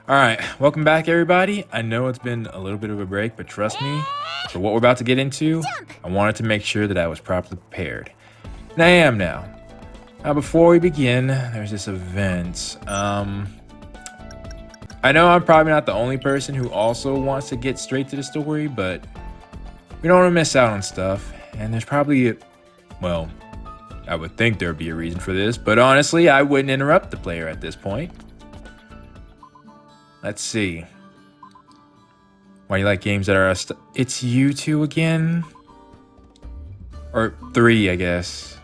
All right, welcome back, everybody. I know it's been a little bit of a break, but trust me, for what we're about to get into, I wanted to make sure that I was properly prepared. And I am now. Now, before we begin, there's this event. I know I'm probably not the only person who also wants to get straight to the story, but we don't want to miss out on stuff. And there's probably, well, I would think there'd be a reason for this, but honestly, I wouldn't interrupt the player at this point. Let's see. Why you like games that are it's you two again? Or three, I guess.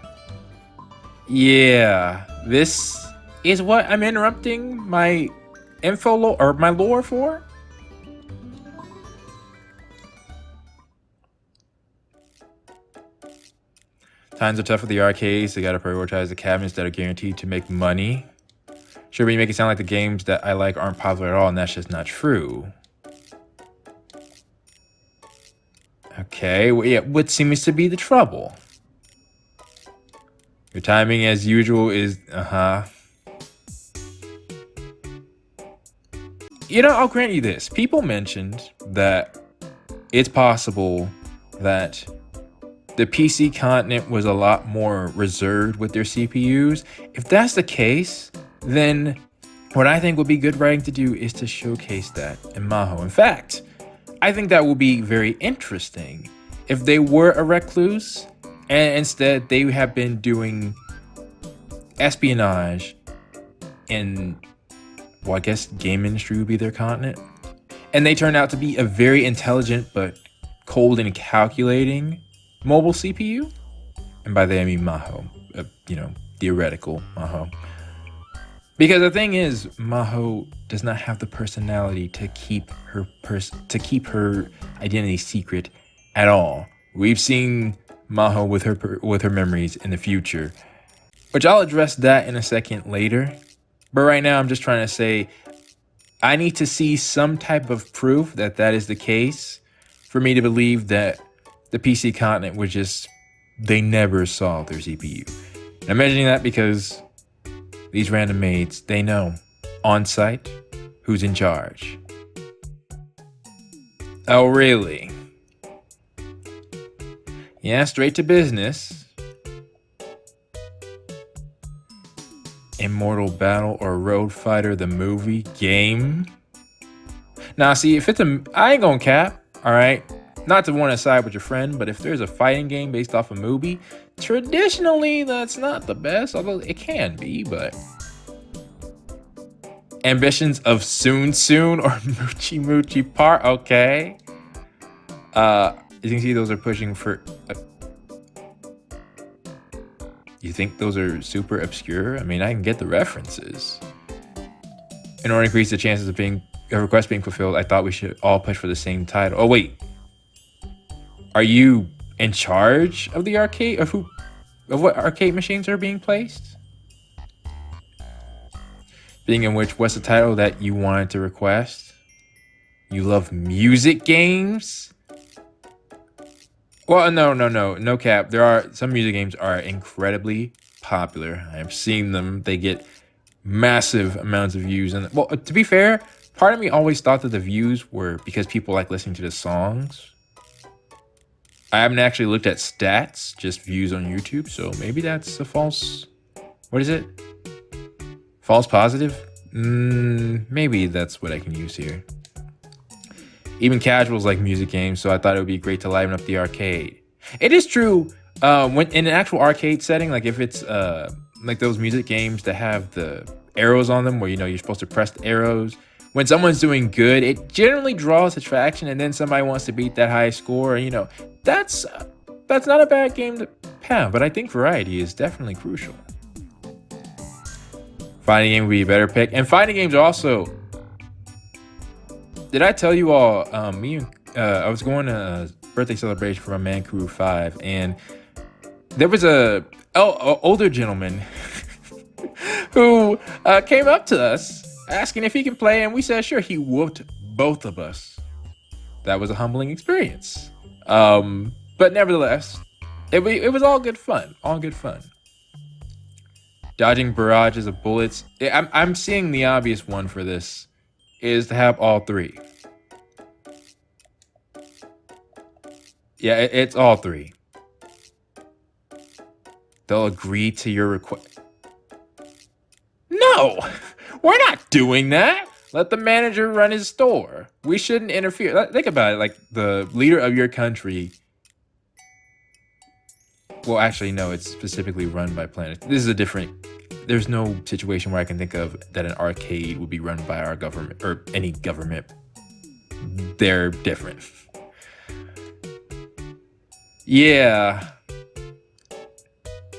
Yeah, this is what I'm interrupting my or my lore for? Times are tough for the arcades. They gotta prioritize the cabinets that are guaranteed to make money. Sure, but you make it sound like the games that I like aren't popular at all, and that's just not true. Okay, well, yeah, what seems to be the trouble? Your timing, as usual, is You know, I'll grant you this. People mentioned that it's possible that the PC continent was a lot more reserved with their CPUs. If that's the case, then what I think would be good writing to do is to showcase that in Maho. In fact, I think that would be very interesting if they were a recluse and instead they have been doing espionage in, well, I guess game industry would be their continent. And they turned out to be a very intelligent but cold and calculating mobile CPU. And by that I mean Maho, theoretical Maho. Because the thing is, Maho does not have the personality to keep her identity secret at all. We've seen Maho with her memories in the future, which I'll address that in a second later. But right now, I'm just trying to say I need to see some type of proof that that is the case for me to believe that the PC continent was just, they never saw their CPU. And I'm mentioning that because these random maids, they know on site who's in charge. Oh, really? Yeah, straight to business. Immortal Battle or Road Fighter, the movie game. Now, see, if I ain't gonna cap, all right? Not to want to side with your friend, but if there's a fighting game based off a movie, traditionally that's not the best, although it can be, but Ambitions of Soon or Moochie Moochie Part, okay. As you can see, those are pushing for... You think those are super obscure? I mean, I can get the references. In order to increase the chances of a request being fulfilled, I thought we should all push for the same title. Oh, wait. Are you in charge of the arcade? Of what arcade machines are being placed? Being in which, what's the title that you wanted to request? You love music games? Well, no cap. There are some music games are incredibly popular. I'm seeing them. They get massive amounts of views. And well, to be fair, part of me always thought that the views were because people like listening to the songs. I haven't actually looked at stats, just views on YouTube. So maybe that's a false, what is it? False positive? Maybe that's what I can use here. Even casuals like music games, so I thought it would be great to liven up the arcade. It is true, when in an actual arcade setting, like if it's like those music games that have the arrows on them where, you're supposed to press the arrows. When someone's doing good, it generally draws attraction, and then somebody wants to beat that high score. That's not a bad game to have, but I think variety is definitely crucial. Fighting game would be a better pick. And fighting games also... Did I tell you all, I was going to a birthday celebration for my man Crew 5, and there was a older gentleman who came up to us asking if he can play, and we said sure. He whooped both of us. That was a humbling experience. But nevertheless, it was all good fun. Dodging barrages of bullets. I'm seeing the obvious one for this is to have all three. Yeah, it's all three. They'll agree to your request. No, we're not doing that. Let the manager run his store. We shouldn't interfere. Think about it, like the leader of your country. Well, actually, no, it's specifically run by Planet. This is a different, there's no situation where I can think of that an arcade would be run by our government or any government. They're different. Yeah.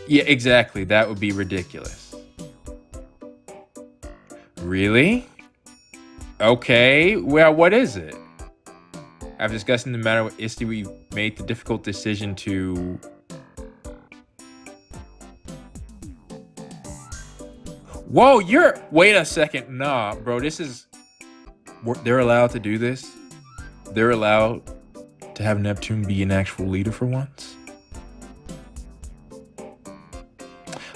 Yeah, exactly. That would be ridiculous. Really? Okay, well, what is it? After discussing the matter with Isti, we made the difficult decision to... Whoa, wait a second. Nah, bro, this is... They're allowed to do this? They're allowed to have Neptune be an actual leader for once?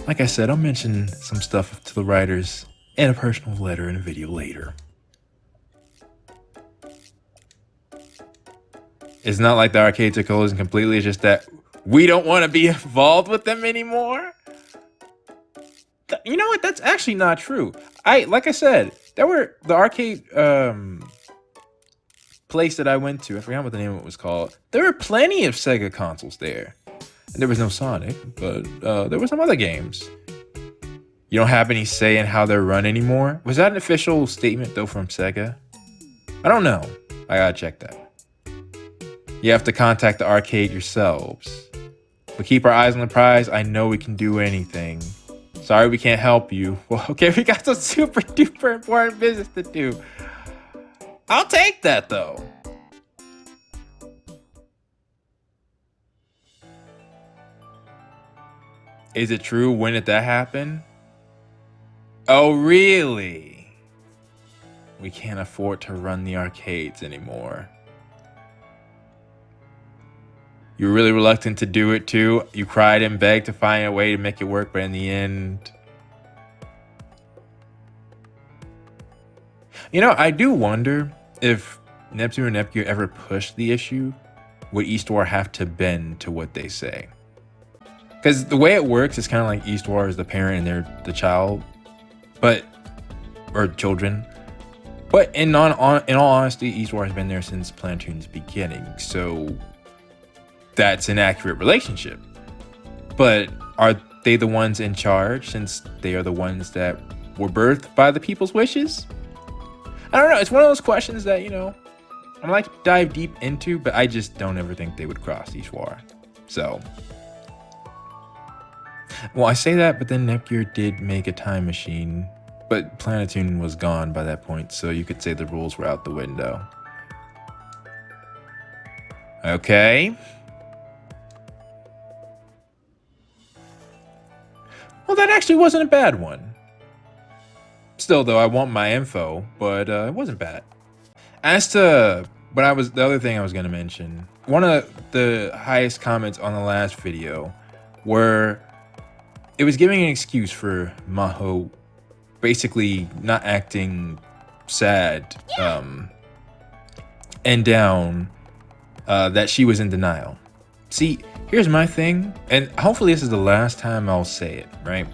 Like I said, I'll mention some stuff to the writers in a personal letter in a video later. It's not like the arcades are closing completely, it's just that we don't want to be involved with them anymore. You know what? That's actually not true. Like I said, there were the arcade place that I went to. I forgot what the name of it was called. There were plenty of Sega consoles there. And there was no Sonic, but there were some other games. You don't have any say in how they're run anymore? Was that an official statement, though, from Sega? I don't know. I gotta check that. You have to contact the arcade yourselves. We keep our eyes on the prize. I know we can do anything. Sorry we can't help you. Well, okay, we got some super duper important business to do. I'll take that, though. Is it true? When did that happen? Oh, really? We can't afford to run the arcades anymore. You were really reluctant to do it too. You cried and begged to find a way to make it work, but in the end... You know, I do wonder if Neptune and Nepgear ever pushed the issue. Would Eastwar have to bend to what they say? Because the way it works is kind of like Eastwar is the parent and they're the child, or children. But in all honesty, Eastwar has been there since Planeptune's beginning, so that's an accurate relationship. But are they the ones in charge since they are the ones that were birthed by the people's wishes? I don't know. It's one of those questions that, you know, I'd like to dive deep into, but I just don't ever think they would cross Eastwar. So, well, I say that, but then Nepgear did make a time machine, but Planeptune was gone by that point, so you could say the rules were out the window. Okay. Well, that actually wasn't a bad one. Still, though, I want my info, but it wasn't bad. As to the other thing I was going to mention, one of the highest comments on the last video were it was giving an excuse for Maho basically not acting sad and down, that she was in denial. See, here's my thing, and hopefully this is the last time I'll say it, right?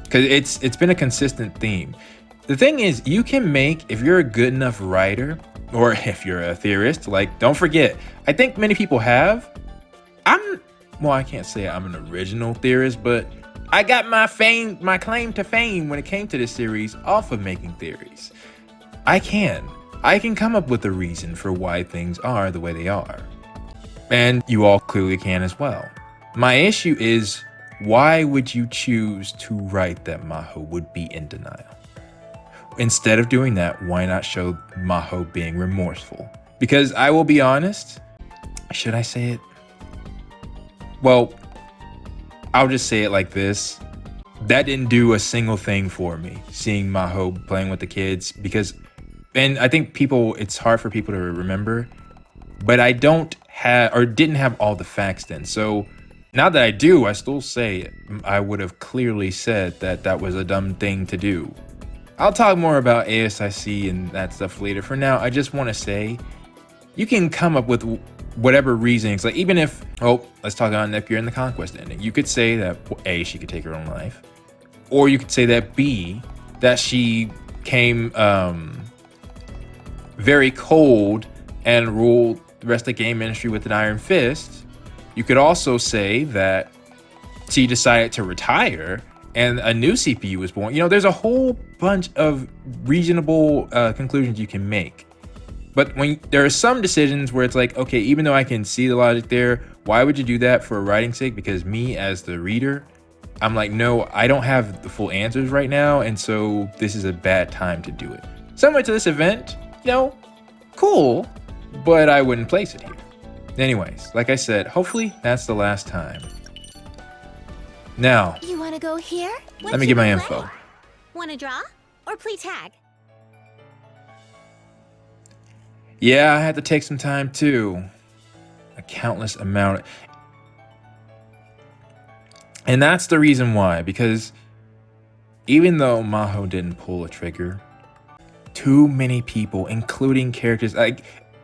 Because it's been a consistent theme. The thing is, you can make, if you're a good enough writer, or if you're a theorist, like, don't forget, I think many people have. I can't say I'm an original theorist, but I got my claim to fame when it came to this series off of making theories. I can come up with a reason for why things are the way they are. And you all clearly can as well. My issue is, why would you choose to write that Maho would be in denial? Instead of doing that, why not show Maho being remorseful? Because I will be honest, should I say it? Well, I'll just say it like this. That didn't do a single thing for me, seeing Maho playing with the kids, and I think it's hard for people to remember, but I didn't have all the facts then. So now that I do, I still say I would have clearly said that was a dumb thing to do. I'll talk more about ASIC and that stuff later. For now, I just want to say you can come up with whatever reasons. Like, even if, let's talk about Neptunia and the Conquest ending. You could say that A, she could take her own life, or you could say that B, that she came very cold and ruled the rest of the game industry with an iron fist. You could also say that she decided to retire and a new CPU was born. You know, there's a whole bunch of reasonable conclusions you can make. But when there are some decisions where it's like, okay, even though I can see the logic there, why would you do that for writing sake? Because me as the reader, I'm like, no, I don't have the full answers right now. And so this is a bad time to do it. Similar to this event, you know, cool, but I wouldn't place it here. Anyways, like I said, hopefully that's the last time. Now, you want to go here? Let me get my info. Want to draw or play tag? Yeah, I had to take some time too. A countless amount. And that's the reason why, because even though Maho didn't pull a trigger, too many people, including characters, like,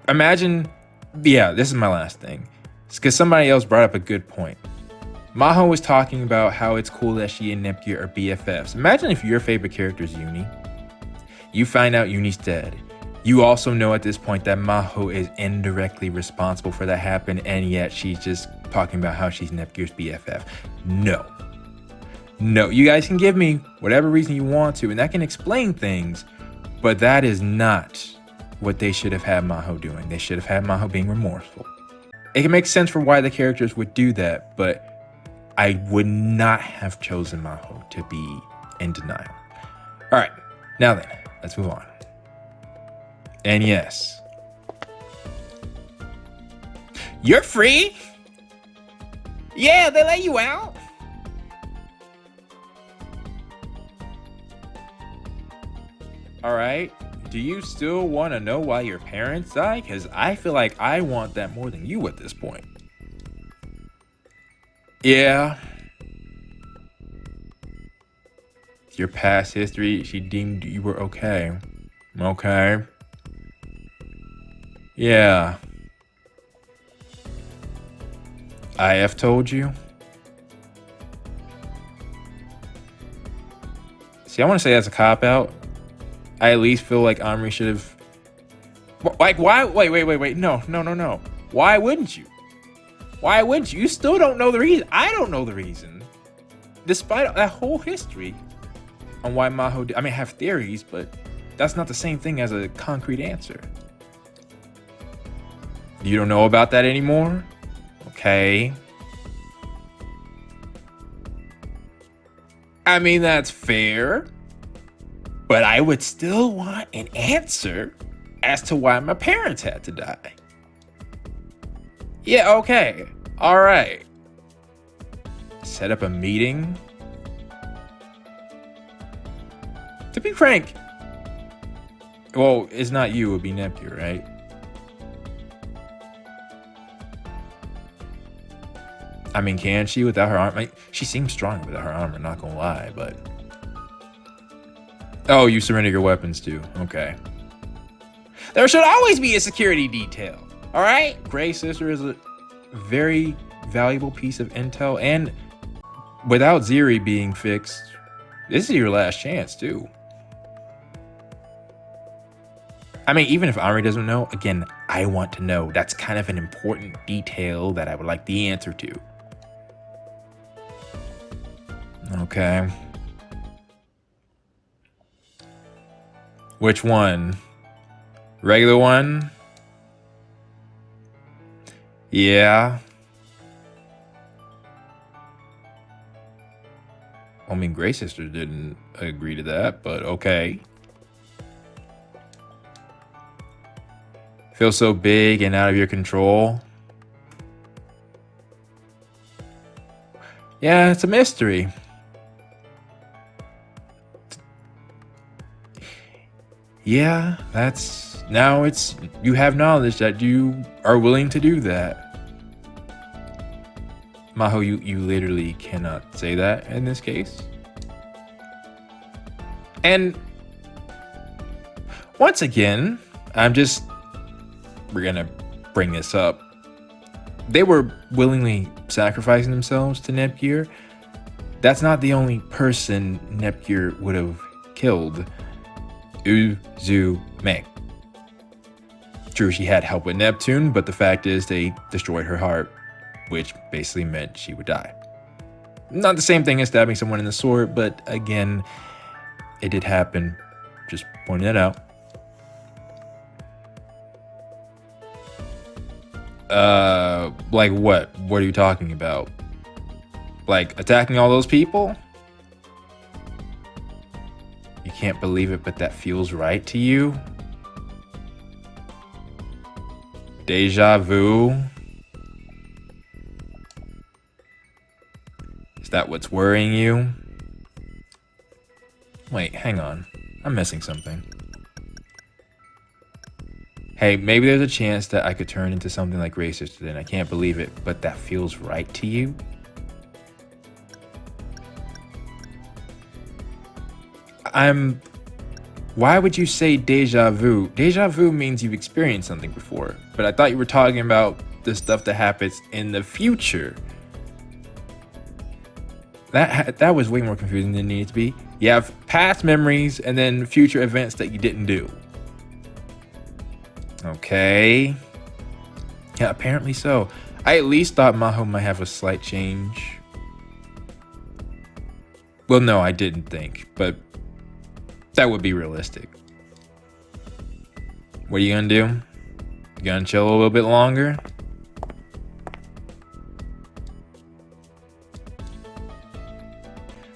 imagine, yeah, this is my last thing. It's because somebody else brought up a good point. Maho was talking about how it's cool that she and Neptunia are BFFs. Imagine if your favorite character is Uni. You find out Uni's dead. You also know at this point that Maho is indirectly responsible for that happen, and yet she's just talking about how she's Neptunia's BFF. No. No, you guys can give me whatever reason you want to, and that can explain things, but that is not what they should have had Maho doing. They should have had Maho being remorseful. It can make sense for why the characters would do that, but I would not have chosen Maho to be in denial. All right, now then, let's move on. And yes, you're free. Yeah, they let you out. All right. Do you still want to know why your parents died? Because I feel like I want that more than you at this point. Yeah. Your past history, she deemed you were okay. Okay. Yeah. IF told you? See, I want to say that's a cop-out. I at least feel like Omri should have... Like, why? Wait. No. Why wouldn't you? Why wouldn't you? You still don't know the reason. I don't know the reason. Despite that whole history on why Maho... I have theories, but that's not the same thing as a concrete answer. You don't know about that anymore? Okay. That's fair. But I would still want an answer as to why my parents had to die. Yeah, okay. All right. Set up a meeting. To be frank, well, it's not you, it would be Neptunia, right? Can she without her armor? She seems strong without her armor, not gonna lie, but... Oh, you surrender your weapons too. Okay. There should always be a security detail, all right? Grey Sister is a very valuable piece of intel, and without Ziri being fixed, this is your last chance too. Even if Omri doesn't know, again, I want to know. That's kind of an important detail that I would like the answer to. Okay. Which one? Regular one? Yeah. Grey Sister didn't agree to that, but okay. Feel so big and out of your control. Yeah, it's a mystery. Yeah, you have knowledge that you are willing to do that. Maho, you literally cannot say that in this case. And Once again, we're gonna bring this up. They were willingly sacrificing themselves to Nepgear. That's not the only person Nepgear would have killed. Uzume. True, she had help with Neptune, but the fact is they destroyed her heart, which basically meant she would die. Not the same thing as stabbing someone in the sword, but again, it did happen. Just pointing that out. Like what? What are you talking about? Like attacking all those people? You can't believe it, but that feels right to you? Deja vu? Is that what's worrying you? Wait, hang on. I'm missing something. Hey, maybe there's a chance that I could turn into something like Grey Sister then. I can't believe it, but that feels right to you? Why would you say deja vu? Deja vu means you've experienced something before, but I thought you were talking about the stuff that happens in the future. That was way more confusing than it needed to be. You have past memories and then future events that you didn't do. Okay. Yeah, apparently so. I at least thought Maho might have a slight change. Well, no, I didn't think, but that would be realistic. What are you gonna do? You gonna chill a little bit longer?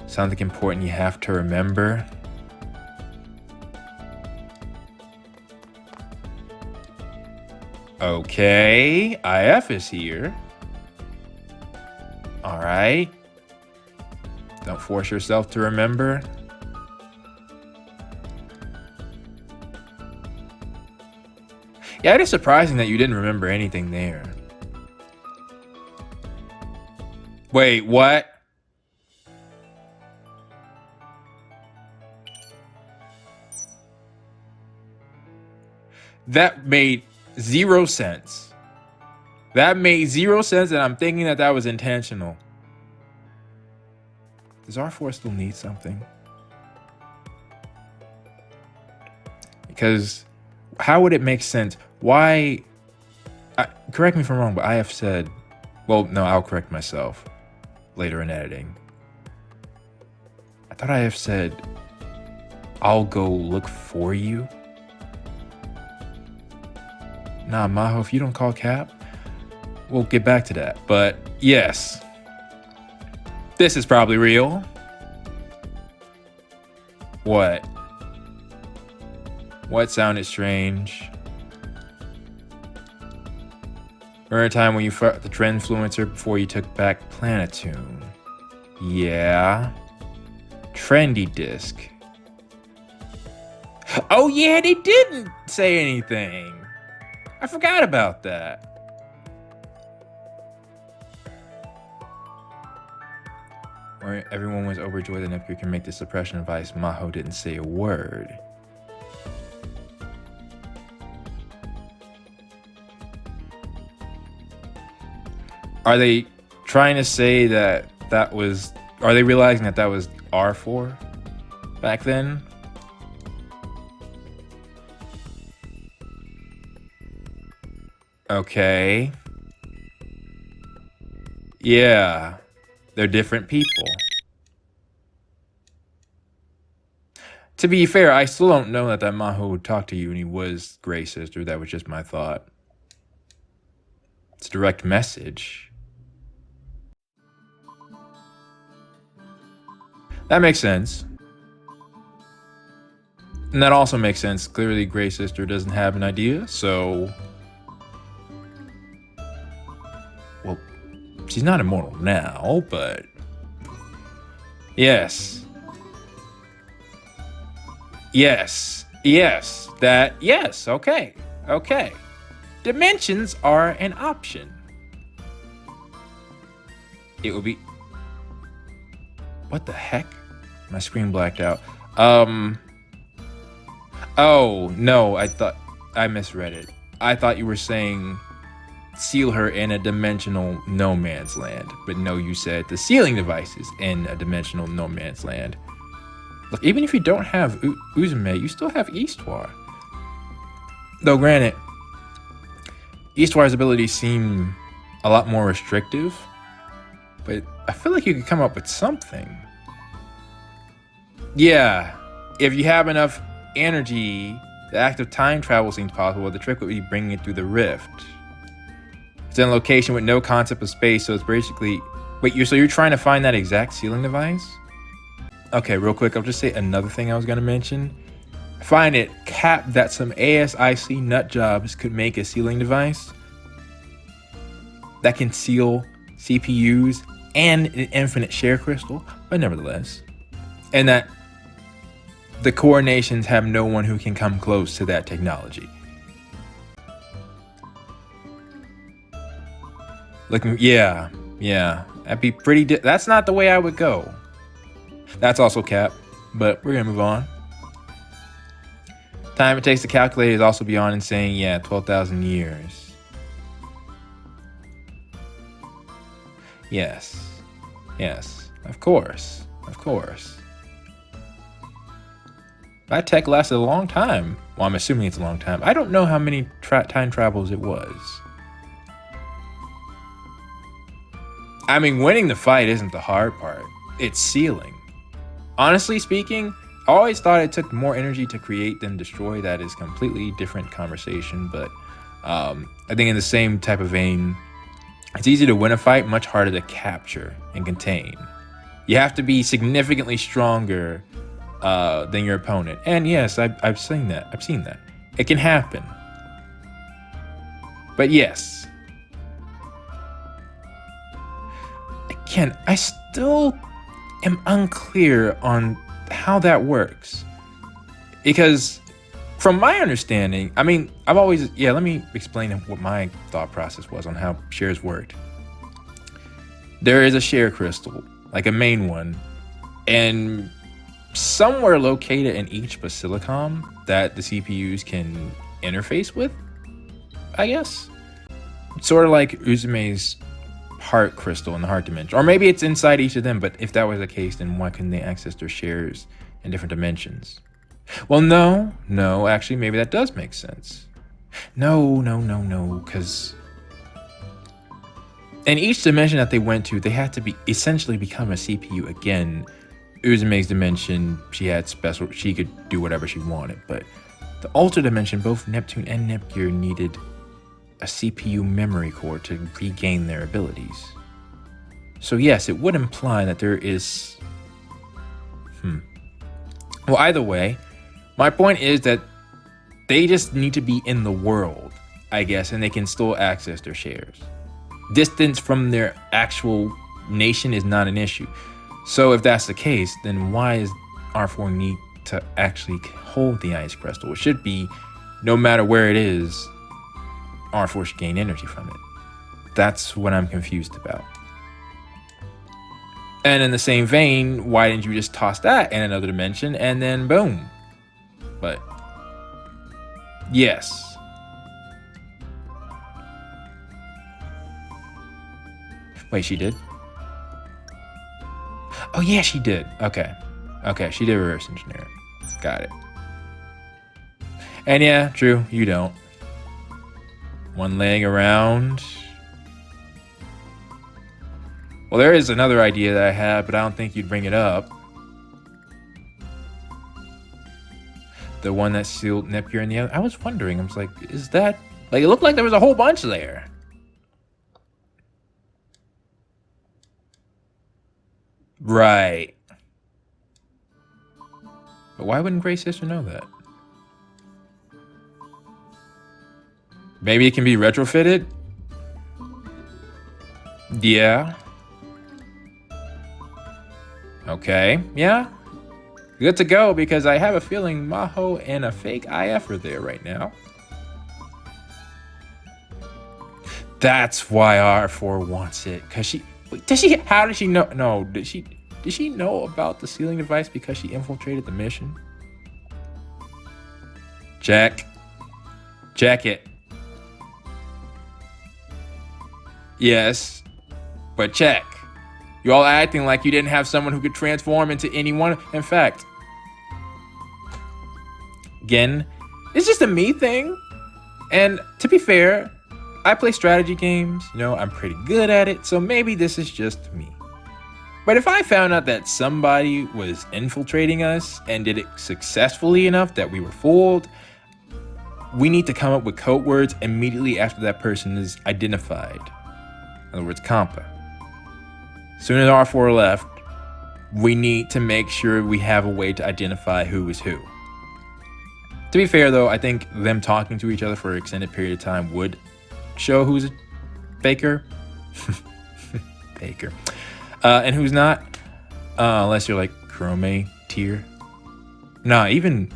Something important you have to remember. Okay, IF is here. All right. Don't force yourself to remember. Yeah, it is surprising that you didn't remember anything there. Wait, what? That made 0 sense. That made 0 sense, and I'm thinking that that was intentional. Does Arfoire still need something? Because how would it make sense? Why? Correct me if I'm wrong, but I have said, well, no, I'll correct myself later in editing. I thought I have said, I'll go look for you. Nah, Maho, if you don't call Cap, we'll get back to that. But yes, this is probably real. What? What sounded strange? Remember a time when you fought the Trendfluencer before you took back Planeptune? Yeah. Trendy disc. Oh yeah, they didn't say anything. I forgot about that. Where everyone was overjoyed that Nepgear can make the suppression device, Maho didn't say a word. Are they trying to say that that was... Are they realizing that that was R4 back then? Okay. Yeah. They're different people. To be fair, I still don't know that Maho would talk to you and he was Grey Sister. That was just my thought. It's a direct message. That makes sense. And that also makes sense. Clearly, Grey Sister doesn't have an idea, so... Well, she's not immortal now, but... Yes. Yes. Yes. That... Yes. Okay. Okay. Dimensions are an option. It would be... What the heck? My screen blacked out. Oh, no, I misread it. I thought you were saying seal her in a dimensional no man's land. But no, you said the sealing devices in a dimensional no man's land. Look, even if you don't have Uzume, you still have Eastwar. Though granted, Eastwar's abilities seem a lot more restrictive, but I feel like you could come up with something. Yeah, if you have enough energy, the act of time travel seems possible. The trick would be bringing it through the rift. It's in a location with no concept of space, so it's basically... Wait, you're trying to find that exact sealing device? Okay, real quick, I'll just say another thing I was gonna mention. I find it capped that some ASIC nut jobs could make a sealing device that can seal CPUs and an infinite share crystal, but nevertheless. And that the core nations have no one who can come close to that technology. Yeah, that'd be pretty, that's not the way I would go. That's also cap, but we're gonna move on. Time it takes to calculate is also beyond insane. Yeah, 12,000 years. Yes, of course. That tech lasted a long time. Well, I'm assuming it's a long time. I don't know how many time travels it was. I mean, winning the fight isn't the hard part. It's sealing. Honestly speaking, I always thought it took more energy to create than destroy. That is completely different conversation, but I think in the same type of vein, it's easy to win a fight, much harder to capture and contain. You have to be significantly stronger than your opponent. And yes, I've seen that. It can happen. But yes. Again, I still am unclear on how that works. Because from my understanding, I mean, let me explain what my thought process was on how shares worked. There is a share crystal, like a main one, and somewhere located in each basilicom that the CPUs can interface with, I guess. Sort of like Uzume's heart crystal in the heart dimension. Or maybe it's inside each of them, but if that was the case, then why couldn't they access their shares in different dimensions? Well, no, actually, maybe that does make sense. No, because in each dimension that they went to, they had to essentially become a CPU again. Uzume's dimension, she could do whatever she wanted, but the Alter dimension, both Neptune and Nepgear needed a CPU memory core to regain their abilities. So yes, it would imply that there is... Well, either way, my point is that they just need to be in the world, I guess, and they can still access their shares. Distance from their actual nation is not an issue. So if that's the case, then why does Arfoire need to actually hold the ice crystal? It should be, no matter where it is, Arfoire should gain energy from it. That's what I'm confused about. And in the same vein, why didn't you just toss that in another dimension and then boom? But yes. Wait, she did? Oh yeah, she did. Okay, she did reverse engineer it. Got it. And yeah, true, you don't. One laying around. Well, there is another idea that I had, but I don't think you'd bring it up. The one that sealed Nepgear and the other. I was wondering, I was like, is that... Like, it looked like there was a whole bunch there. Right. But why wouldn't Grey Sister know that? Maybe it can be retrofitted? Yeah. Okay, yeah. Good to go, because I have a feeling Maho and a fake IF are there right now. That's why R4 wants it, because how did she know? No, did she know about the sealing device because she infiltrated the mission? Check. Check it. Yes, but check. You all acting like you didn't have someone who could transform into anyone. In fact, again, it's just a me thing. And to be fair, I play strategy games. You know, I'm pretty good at it. So maybe this is just me. But if I found out that somebody was infiltrating us and did it successfully enough that we were fooled, we need to come up with code words immediately after that person is identified. In other words, compa. As soon as Arfoire left, we need to make sure we have a way to identify who is who. To be fair, though, I think them talking to each other for an extended period of time would show who's a faker. Faker. And who's not. Unless you're like Chrome tier. Nah, even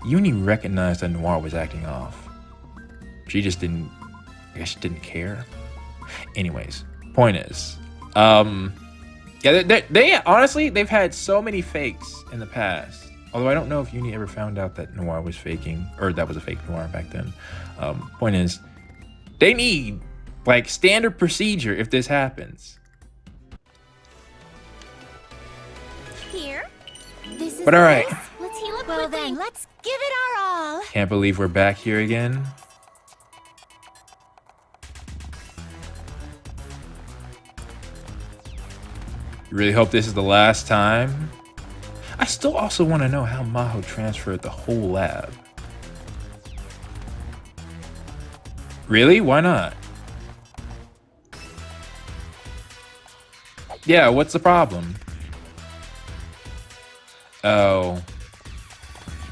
Uni recognized that Noir was acting off. She just didn't, I guess she didn't care. Anyways, point is, yeah, they honestly, they've had so many fakes in the past. Although I don't know if Uni ever found out that Noir was faking, or that was a fake Noir back then. Point is, they need like standard procedure if this happens. Here. This is But all right. Let's heal up quickly. Well then, let's give it our all. Can't believe we're back here again. Really hope this is the last time. I still also want to know how Maho transferred the whole lab. Really? Why not? Yeah, what's the problem? Oh.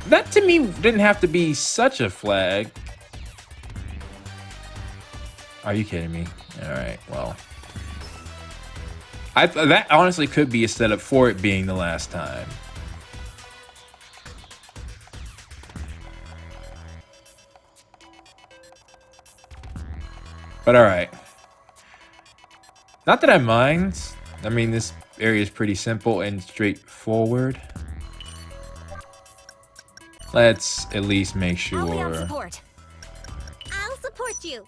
That to me didn't have to be such a flag. Are you kidding me? Alright, well. That honestly could be a setup for it being the last time. But alright. Not that I mind. I mean, this area is pretty simple and straightforward. Let's at least make sure. I'll be on support. I'll support you.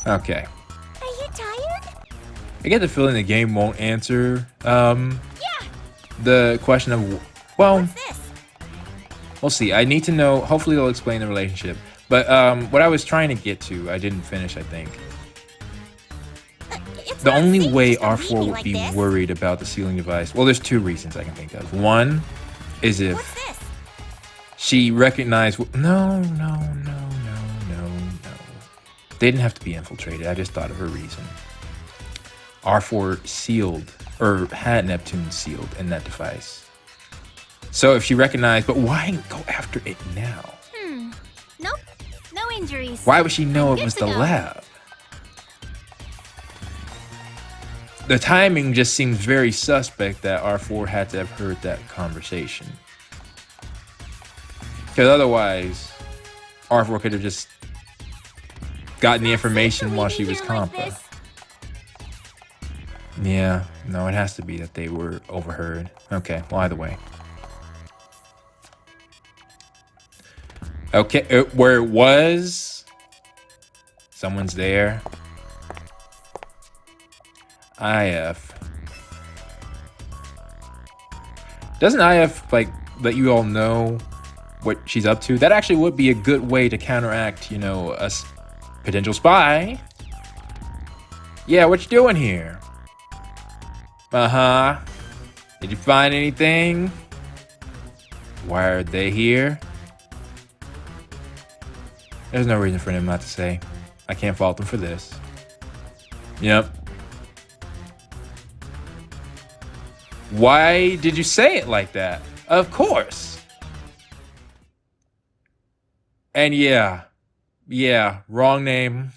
Okay. Are you tired? I get the feeling the game won't answer Yeah. the question of, well, What's this? we'll see. I need to know. Hopefully they'll explain the relationship. But what I was trying to get to, I didn't finish, I think. It's The not only safe way to leave R4 me would like be this. worried about the sealing device, well, there's two reasons I can think of. One is if What's this? she recognized, no. They didn't have to be infiltrated. I just thought of a reason. R4 sealed, or had Neptune sealed in that device. So if she recognized, but why go after it now? Nope. No injuries. Why would she know it Good was to the go. lab? The timing just seems very suspect that R4 had to have heard that conversation. Because otherwise, R4 could have just gotten the information while she was compa. Yeah, no, it has to be that they were overheard. Okay, well, either way. Okay, where it was, someone's there. IF. Doesn't IF, like, let you all know what she's up to? That actually would be a good way to counteract, you know, a potential spy. Yeah, what you doing here? Uh-huh. Did you find anything? Why are they here? There's no reason for them not to say. I can't fault them for this. Yep. Why did you say it like that? Of course. And yeah, wrong name.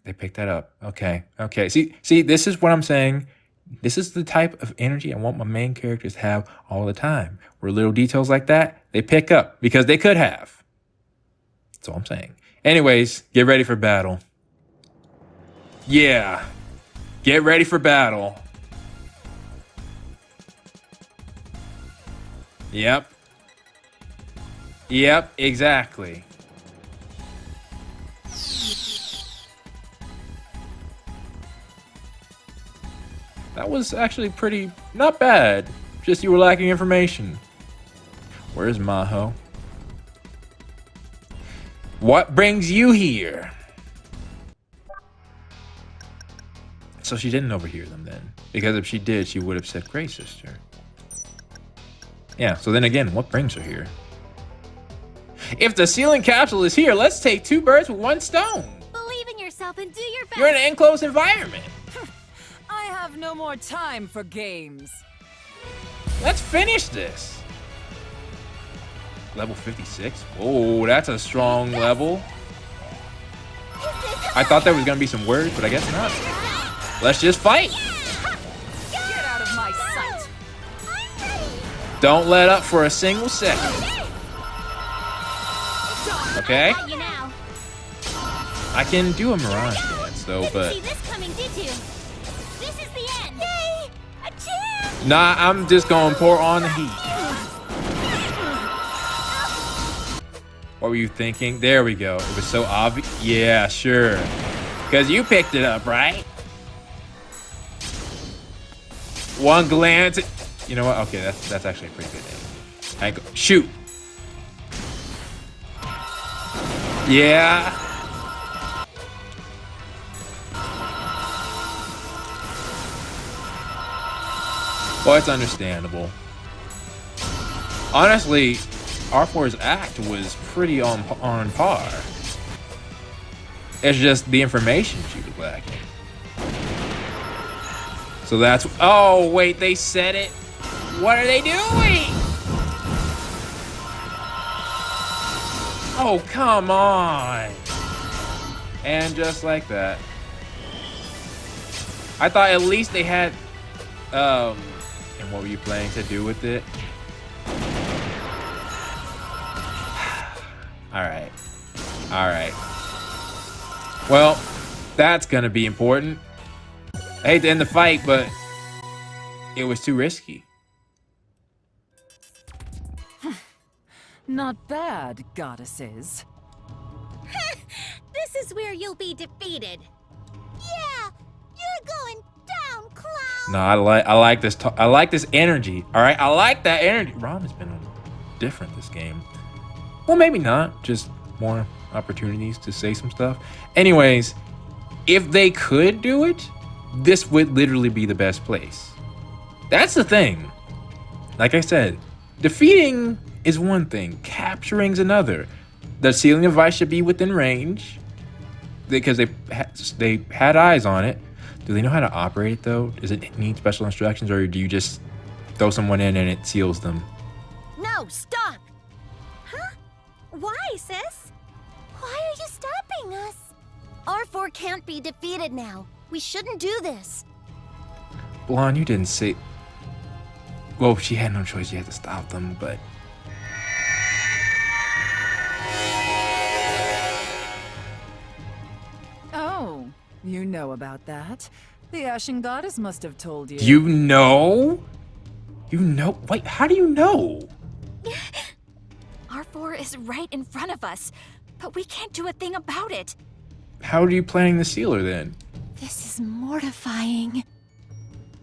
They picked that up. Okay. See, this is what I'm saying. This is the type of energy I want my main characters to have all the time. Where little details like that, they pick up because they could have. That's all I'm saying. Anyways, get ready for battle. Yeah. Get ready for battle. Yep. Yep, exactly. That was actually pretty not bad. Just you were lacking information. Where's Maho? What brings you here? So she didn't overhear them then. Because if she did, she would have said Grey Sister. Yeah, so then again, what brings her here? If the sealing capsule is here, let's take 2 birds with 1 stone. Believe in yourself and do your best. You're in an enclosed environment. I have no more time for games. Let's finish this. Level 56? Oh, that's a strong level. I thought there was gonna be some words, but I guess not. Let's just fight. Get out of my sight. Don't let up for a single second. Okay? You now. I can do a mirage dance though, but See this coming, did you? This is the end. Yay! A chance! nah, I'm just gonna pour on the heat. What were you thinking? There we go. It was so obvious. Yeah, sure. Because you picked it up, right? One glance. You know what? Okay, that's actually a pretty good name. Shoot. Yeah. Well, it's understandable. Honestly, Arfoire's act was pretty on par. It's just the information she was lacking. So that's... Oh, wait, they said it? What are they doing? Oh, come on. And just like that. I thought at least they had... And what were you planning to do with it? Alright. Alright. Well, that's gonna be important. I hate to end the fight, but it was too risky. Not bad, goddesses. This is where you'll be defeated. Yeah, you're going down, clown. No, I like this. I like this energy. All right, I like that energy. Rom has been different this game. Well, maybe not. Just more opportunities to say some stuff. Anyways, if they could do it, this would literally be the best place. That's the thing. Like I said, defeating is one thing, capturing's another. The sealing device should be within range because they had eyes on it. Do they know how to operate it though? Does it need special instructions, or do you just throw someone in and it seals them? No, stop. Huh? Why, sis? Why are you stopping us? Arfoire can't be defeated now. We shouldn't do this. Blonde, you didn't say... Well, she had no choice. You had to stop them, but... Oh, you know about that. The Ashen Goddess must have told you. You know? You know? Wait, how do you know? Arfoire is right in front of us, but we can't do a thing about it. How are you planning to seal her then? This is mortifying.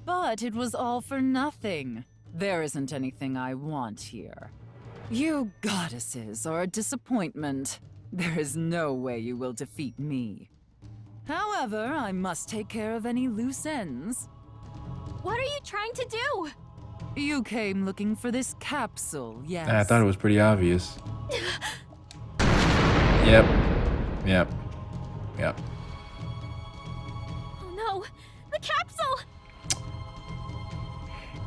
But it was all for nothing. There isn't anything I want here. You goddesses are a disappointment. There is no way you will defeat me. However, I must take care of any loose ends. What are you trying to do? You came looking for this capsule, yes? I thought it was pretty obvious. Yep. Yep. Yep. Oh no, the capsule!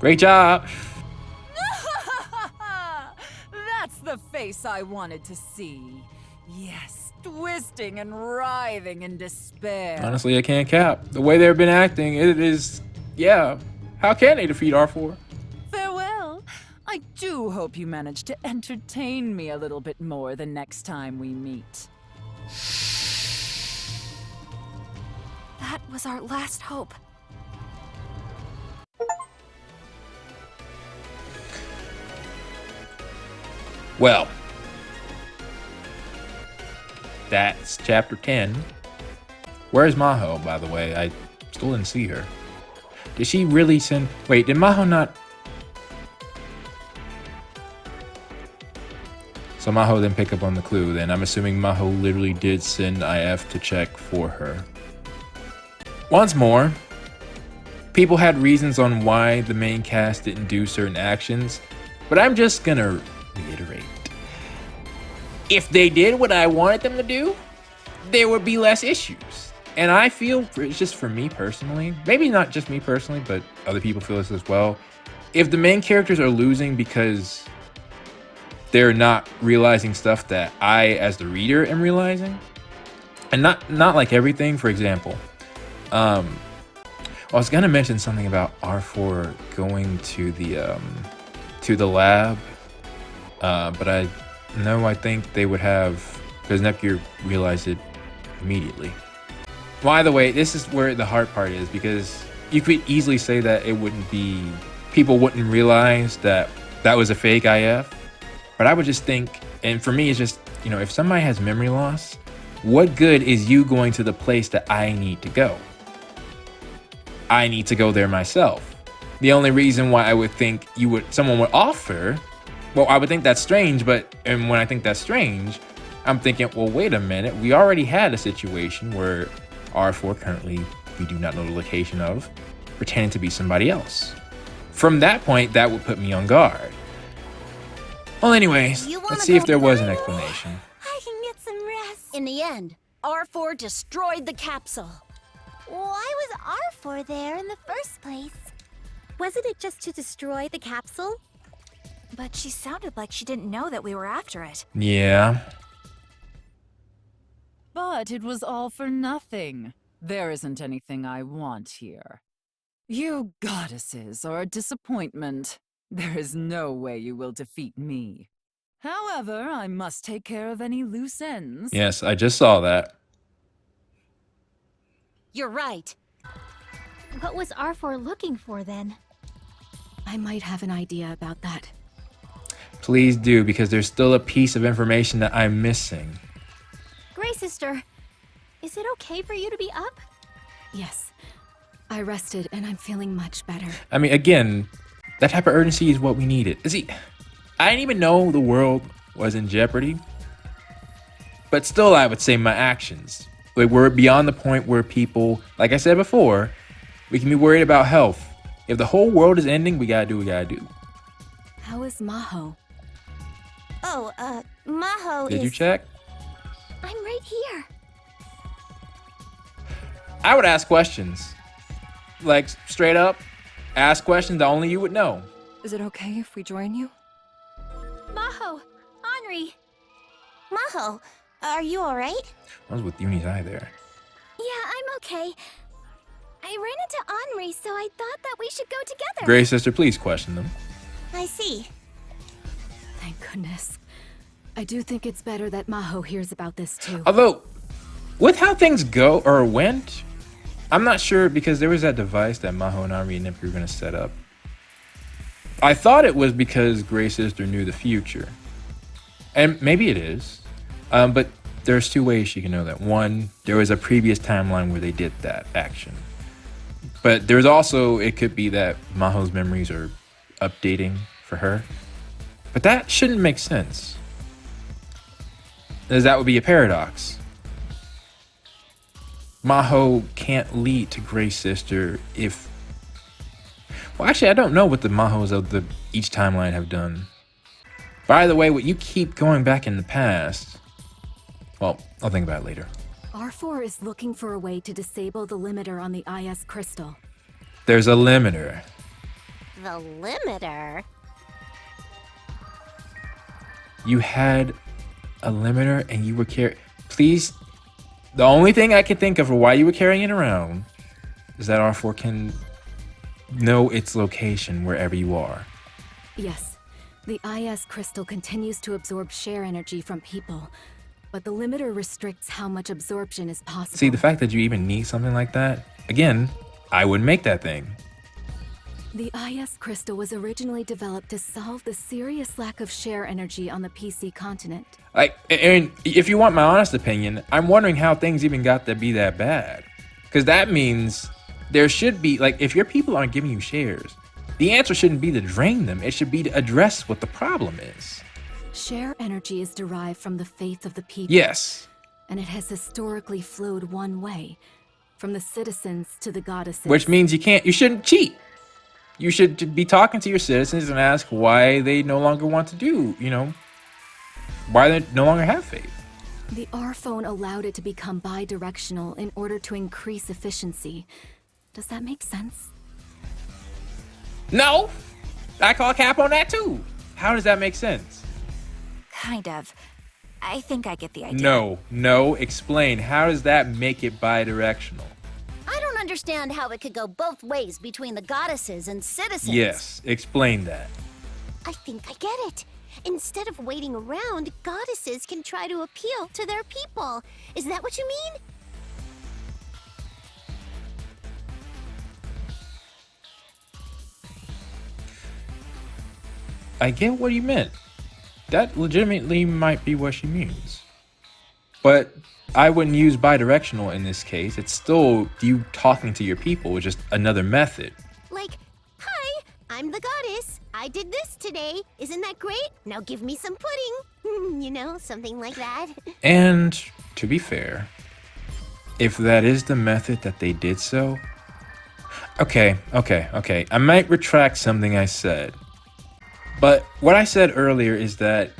Great job. That's the face I wanted to see. Yes, twisting and writhing in despair. Honestly, I can't cap. The way they've been acting, it is... Yeah. How can they defeat R4? Farewell. I do hope you manage to entertain me a little bit more the next time we meet. That was our last hope. Well, That's chapter 10. Where's Maho, by the way? I still didn't see her. Did she really send... Wait, did Maho not... So Maho didn't pick up on the clue then. I'm assuming Maho literally did send IF to check for her. Once more, people had reasons on why the main cast didn't do certain actions, but I'm just gonna reiterate. If they did what I wanted them to do, there would be less issues. And I feel, it's just for me personally, maybe not just me personally, but other people feel this as well. If the main characters are losing because they're not realizing stuff that I, as the reader, am realizing, and not like everything, for example, I was gonna mention something about Arfoire going to the lab, but I think they would have, because Neptunia realized it immediately. By the way, this is where the hard part is, because you could easily say that people wouldn't realize that was a fake IF, but I would just think, and for me, it's just, if somebody has memory loss, what good is you going to the place that I need to go? I need to go there myself. The only reason why I would think someone would offer, well, I would think that's strange, and when I think that's strange, I'm thinking, well, wait a minute, we already had a situation where R4 currently, we do not know the location of, pretending to be somebody else. From that point, that would put me on guard. Well, anyways, let's see if there was an explanation. I can get some rest. In the end, R4 destroyed the capsule. Why was R4 there in the first place? Wasn't it just to destroy the capsule? But she sounded like she didn't know that we were after it. Yeah. But it was all for nothing. There isn't anything I want here. You goddesses are a disappointment. There is no way you will defeat me. However, I must take care of any loose ends. Yes, I just saw that. You're right. What was Arfoire looking for then? I might have an idea about that. Please do, because there's still a piece of information that I'm missing. Grey Sister, is it okay for you to be up? Yes. I rested and I'm feeling much better. I mean, again, that type of urgency is what we needed. See, I didn't even know the world was in jeopardy. But still, I would say my actions. Like, we're beyond the point where people, like I said before, we can be worried about health. If the whole world is ending, we gotta do what we gotta do. How is Maho? Oh, Maho Did you check? I'm right here. I would ask questions. Like, straight up, ask questions that only you would know. Is it okay if we join you? Maho! Henri! Maho, are you alright? I was with Uni's eye there. Yeah, I'm okay. I ran into Henri, so I thought that we should go together. Grey Sister, please question them. I see. Thank goodness. I do think it's better that Maho hears about this too. Although, with how things go or went, I'm not sure, because there was that device that Maho and Henri and Neptunia were going to set up. I thought it was because Grey Sister knew the future. And maybe it is. But there's two ways she can know that. One, there was a previous timeline where they did that action. But there's also, it could be that Maho's memories are updating for her. But that shouldn't make sense, as that would be a paradox. Maho can't lead to Grey Sister if... Well, actually, I don't know what the Mahos of each timeline have done. By the way, what you keep going back in the past... Well, I'll think about it later. Arfoire is looking for a way to disable the limiter on the IS crystal. There's a limiter. The limiter? You had a limiter and you were carrying... Please... The only thing I can think of for why you were carrying it around is that R4 can know its location wherever you are. Yes. The IS crystal continues to absorb share energy from people, but the limiter restricts how much absorption is possible. See, the fact that you even need something like that, again, I wouldn't make that thing. The IS crystal was originally developed to solve the serious lack of share energy on the PC continent. Like, and if you want my honest opinion, I'm wondering how things even got to be that bad. Because that means there should be, like, if your people aren't giving you shares, the answer shouldn't be to drain them. It should be to address what the problem is. Share energy is derived from the faith of the people. Yes. And it has historically flowed one way, from the citizens to the goddesses. Which means you shouldn't cheat. You should be talking to your citizens and ask why they no longer want to do, why they no longer have faith. The R-phone allowed it to become bi-directional in order to increase efficiency. Does that make sense? No, I call cap on that too. How does that make sense? Kind of. I think I get the idea. No, explain. How does that make it bi-directional? I don't understand how it could go both ways between the goddesses and citizens. Yes, explain that. I think I get it. Instead of waiting around, goddesses can try to appeal to their people. Is that what you mean? I get what you meant. That legitimately might be what she means. But I wouldn't use bidirectional in this case. It's still you talking to your people, just another method. Like, hi, I'm the goddess. I did this today. Isn't that great? Now give me some pudding. Something like that. And to be fair, if that is the method that they did so, okay. I might retract something I said. But what I said earlier is that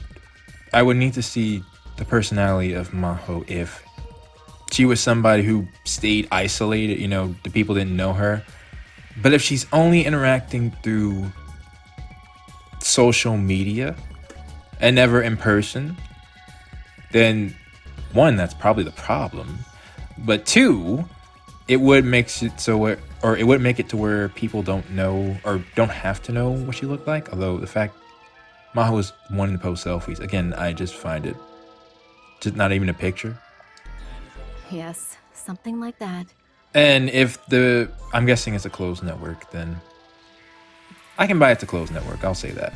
I would need to see the personality of Maho if she was somebody who stayed isolated, the people didn't know her. But if she's only interacting through social media and never in person, then one, that's probably the problem. But two, it would make it to where people don't know or don't have to know what she looked like. Although the fact Maho was wanting to post selfies, again, I just find it just not even a picture. Yes, something like that. And if I'm guessing it's a closed network, then I can buy it's a closed network. I'll say that.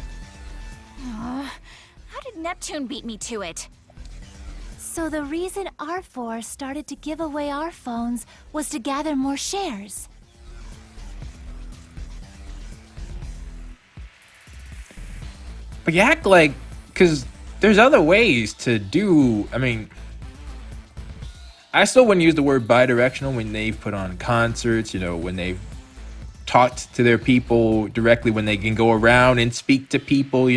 How did Neptune beat me to it? So the reason Arfoire started to give away our phones was to gather more shares. But you act like, because there's other ways to do, I still wouldn't use the word bidirectional when they've put on concerts, when they've talked to their people directly, when they can go around and speak to people,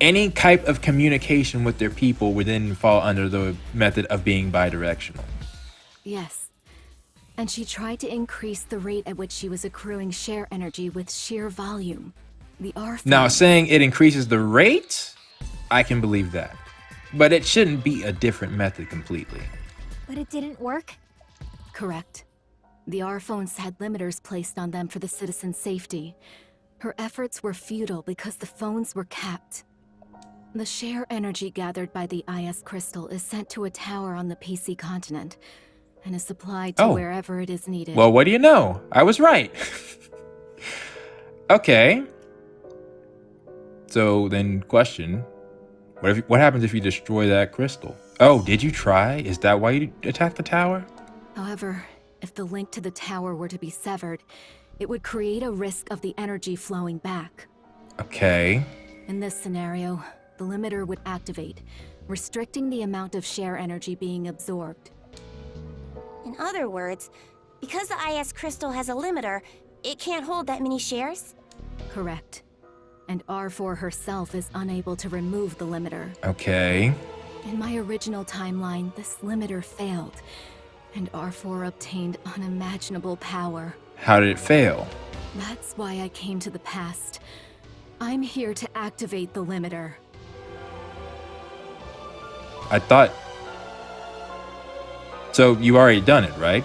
any type of communication with their people would then fall under the method of being bidirectional. Yes. And she tried to increase the rate at which she was accruing share energy with sheer volume. The R. Now, saying it increases the rate, I can believe that. But it shouldn't be a different method completely. But it didn't work? Correct. The R-phones had limiters placed on them for the citizens' safety. Her efforts were futile because the phones were capped. The share energy gathered by the IS crystal is sent to a tower on the PC continent and is supplied to wherever it is needed. Well, what do you know? I was right. Okay. So then question, what happens if you destroy that crystal? Oh, did you try? Is that why you attacked the tower? However, if the link to the tower were to be severed, it would create a risk of the energy flowing back. Okay. In this scenario, the limiter would activate, restricting the amount of share energy being absorbed. In other words, because the IS crystal has a limiter, it can't hold that many shares? Correct. And R4 herself is unable to remove the limiter. Okay. In my original timeline, this limiter failed, and R4 obtained unimaginable power. How did it fail? That's why I came to the past. I'm here to activate the limiter. I thought... So you already done it, right?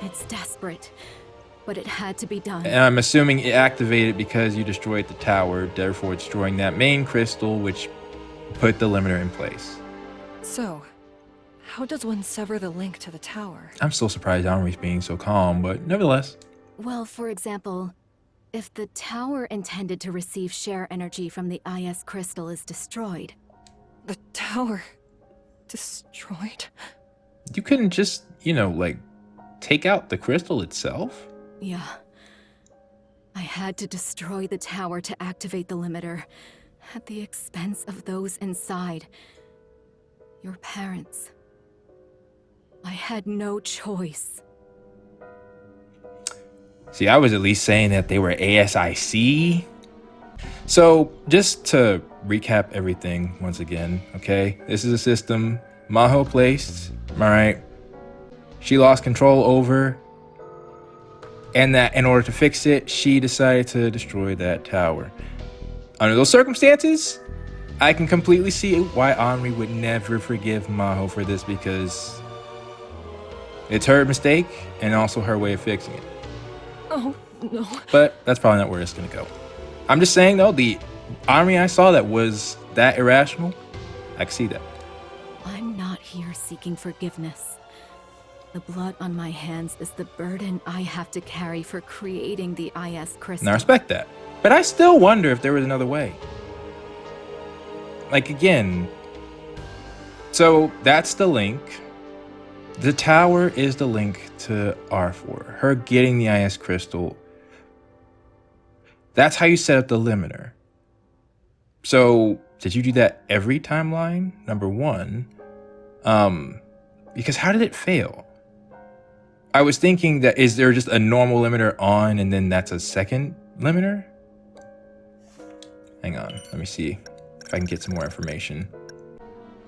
It's desperate, but it had to be done. And I'm assuming it activated because you destroyed the tower, therefore destroying that main crystal, which put the limiter in place. So, how does one sever the link to the tower? I'm still surprised Henri's being so calm, but nevertheless. Well, for example, If the tower intended to receive share energy from the IS crystal is destroyed, The tower... destroyed? You couldn't just, like, take out the crystal itself? yeah. I had to destroy the tower to activate the limiter, at the expense of those inside. Your parents. I had no choice. See, I was at least saying that they were ASIC. So, just to recap everything once again, okay? This is a system Maho placed, all right? She lost control over, and that in order to fix it, she decided to destroy that tower. Under those circumstances, I can completely see why Henri would never forgive Maho for this, because it's her mistake and also her way of fixing it. Oh, no. But that's probably not where it's gonna go. I'm just saying though, the Henri I saw that was that irrational, I can see that. I'm not here seeking forgiveness. The blood on my hands is the burden I have to carry for creating the IS crystal. And I respect that. But I still wonder if there was another way. Like, again, so that's the link. The tower is the link to Arfoire. Her getting the IS crystal. That's how you set up the limiter. So, did you do that every timeline? Number one. Because how did it fail? I was thinking that, is there just a normal limiter on and then that's a second limiter? Hang on, let me see if I can get some more information.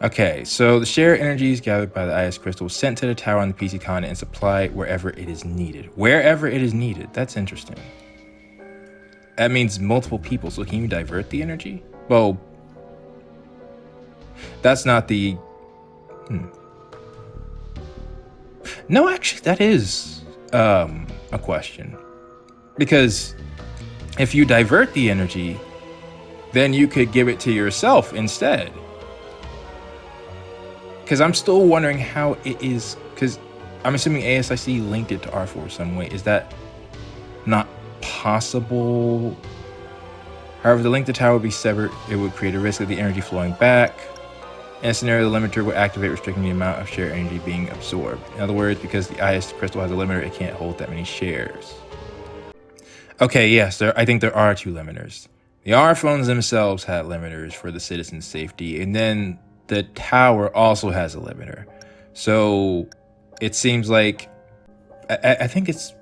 Okay, so the shared energies gathered by the IS crystal was sent to the tower on the PC continent and supplied wherever it is needed. Wherever it is needed, that's interesting. That means multiple people, so can you divert the energy? Well, that's not the... No, actually, that is a question. Because if you divert the energy, then you could give it to yourself instead. Because I'm still wondering how it is, because I'm assuming ASIC linked it to Arfoire some way. Is that not possible? However, the link to tower would be severed. It would create a risk of the energy flowing back. In a scenario, the limiter would activate, restricting the amount of shared energy being absorbed. In other words, because the IS crystal has a limiter, it can't hold that many shares. Okay, yes, I think there are two limiters. The R phones themselves had limiters for the citizens' safety, and then the tower also has a limiter. So it seems like, I think it's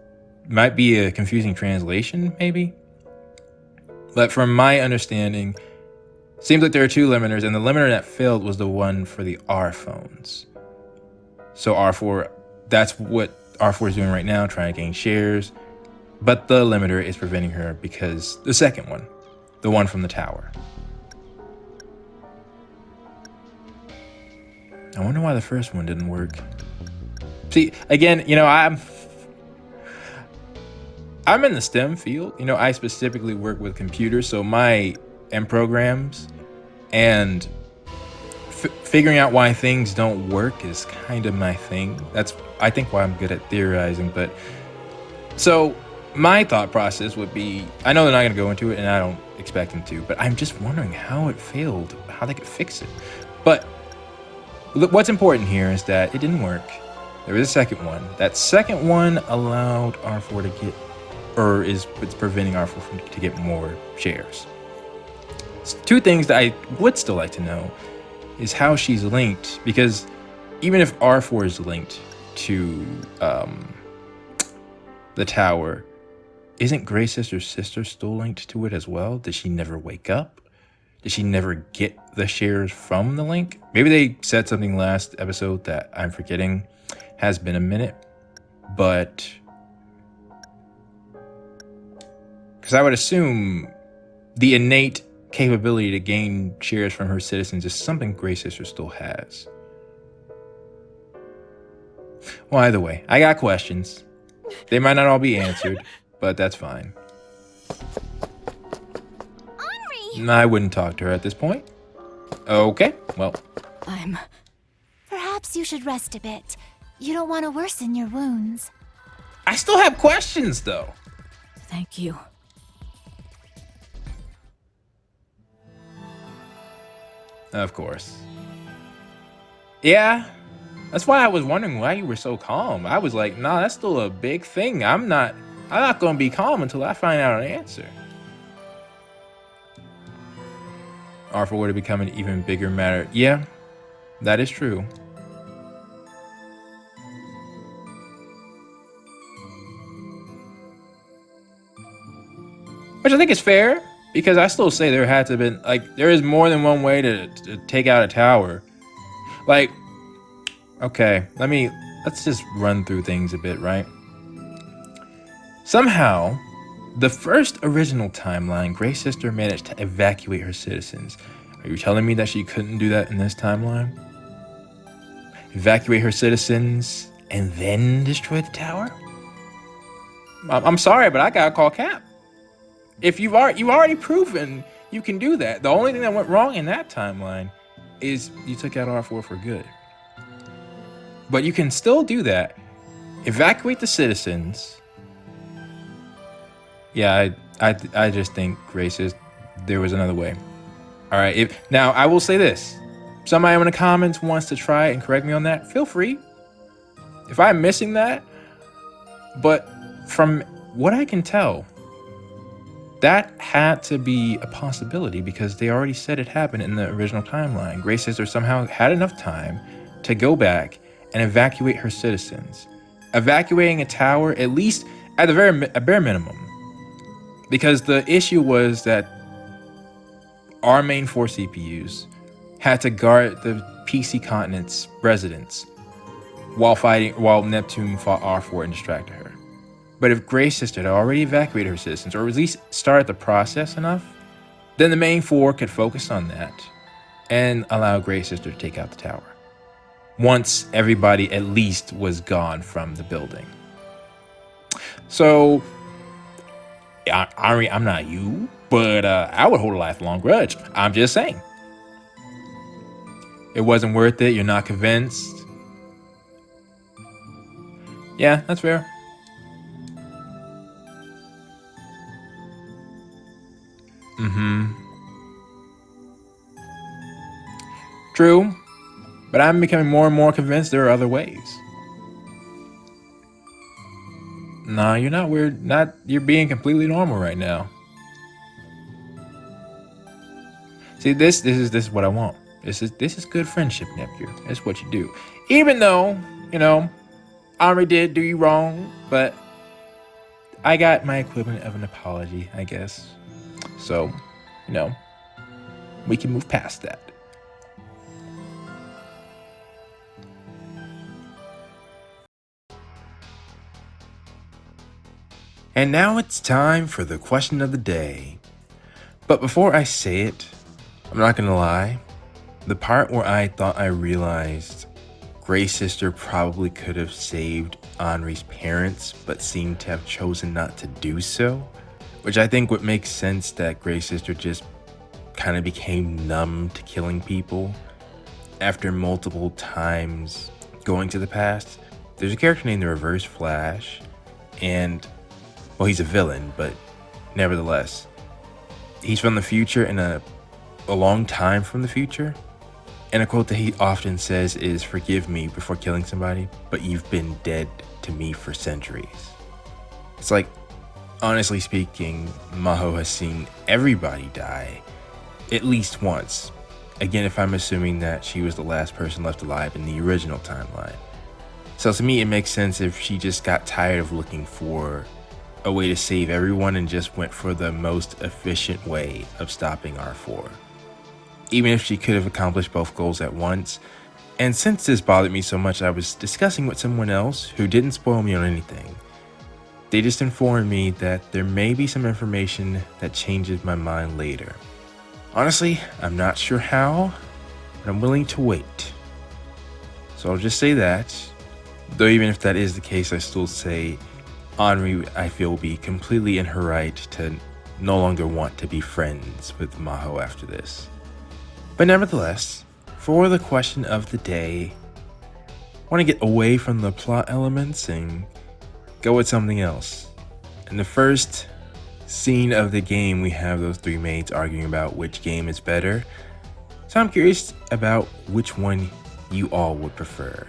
might be a confusing translation, maybe. But from my understanding, seems like there are two limiters, and the limiter that failed was the one for the R phones. So R4, that's what R4 is doing right now, trying to gain shares. But the limiter is preventing her because the second one, the one from the tower. I wonder why the first one didn't work. See, again, I'm in the STEM field. I specifically work with computers, so my and programs, and figuring out why things don't work is kind of my thing. That's, I think, why I'm good at theorizing. But so my thought process would be, I know they're not going to go into it, and I don't expect them to, but I'm just wondering how it failed, how they could fix it. But what's important here is that it didn't work. There was a second one. That second one allowed R4 to get, or it's preventing R4 to get more shares. Two things that I would still like to know is how she's linked, because even if R4 is linked to the tower, isn't Grey Sister's sister still linked to it as well? Did she never wake up? Did she never get the shares from the link? Maybe they said something last episode that I'm forgetting. Has been a minute, but because I would assume the innate capability to gain shares from her citizens is something Grey Sister still has. Well, either way, I got questions. They might not all be answered, but that's fine. Henri! I wouldn't talk to her at this point. Okay, well. Perhaps you should rest a bit. You don't want to worsen your wounds. I still have questions, though. Thank you. Of course. Yeah. That's why I was wondering why you were so calm. I was like, nah, that's still a big thing. I'm not gonna be calm until I find out an answer. Arfoire would have become an even bigger matter. Yeah, that is true. Which I think is fair, because I still say there had to have been, like, there is more than one way to take out a tower. Like, okay, let's just run through things a bit, right? Somehow, the first original timeline, Grey Sister managed to evacuate her citizens. Are you telling me that she couldn't do that in this timeline? Evacuate her citizens and then destroy the tower? I'm sorry, but I gotta call Cap. If you've already proven you can do that. The only thing that went wrong in that timeline is you took out R4 for good. But you can still do that. Evacuate the citizens. Yeah, I just think racist. There was another way. All right. Now I will say this: somebody in the comments wants to try and correct me on that. Feel free. If I'm missing that, but from what I can tell, that had to be a possibility because they already said it happened in the original timeline. Grey Sister somehow had enough time to go back and evacuate her citizens. Evacuating a tower, at least at a bare minimum. Because the issue was that our main 4 CPUs had to guard the PC continent's residents while Neptune fought Arfoire and distracted her. But if Grey Sister had already evacuated her citizens, or at least started the process enough, then the main 4 could focus on that and allow Grey Sister to take out the tower. Once everybody at least was gone from the building. So, I'm not you, but I would hold a lifelong grudge. I'm just saying. It wasn't worth it. You're not convinced. Yeah, that's fair. True, but I'm becoming more and more convinced there are other ways. Nah, you're not weird. You're being completely normal right now. See, this is what I want. This is good friendship, Neptune. That's what you do. Even though, Henri did do you wrong, but I got my equivalent of an apology, I guess. So, we can move past that. And now it's time for the question of the day. But before I say it, I'm not gonna lie. The part where I thought I realized Grey Sister probably could have saved Henri's parents, but seemed to have chosen not to do so, which I think would make sense that Grey Sister just kind of became numb to killing people after multiple times going to the past. There's a character named the Reverse Flash, and well, he's a villain, but nevertheless, he's from the future and a long time from the future. And a quote that he often says is, "Forgive me before killing somebody, but you've been dead to me for centuries." It's like, honestly speaking, Maho has seen everybody die at least once. Again, if I'm assuming that she was the last person left alive in the original timeline. So to me, it makes sense if she just got tired of looking for a way to save everyone and just went for the most efficient way of stopping R4. Even if she could have accomplished both goals at once. And since this bothered me so much, I was discussing with someone else who didn't spoil me on anything. They just informed me that there may be some information that changes my mind later. Honestly, I'm not sure how, but I'm willing to wait. So I'll just say that. Though even if that is the case, I still say Henri, I feel, will be completely in her right to no longer want to be friends with Maho after this. But nevertheless, for the question of the day, I want to get away from the plot elements and go with something else. In the first scene of the game, we have those 3 maids arguing about which game is better. So So I'm curious about which one you all would prefer.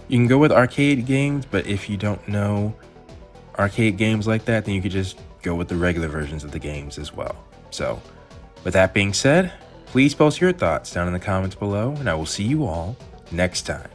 You can go with arcade games, but if you don't know arcade games like that, then you could just go with the regular versions of the games as well. So with that being said, please post your thoughts down in the comments below, and I will see you all next time.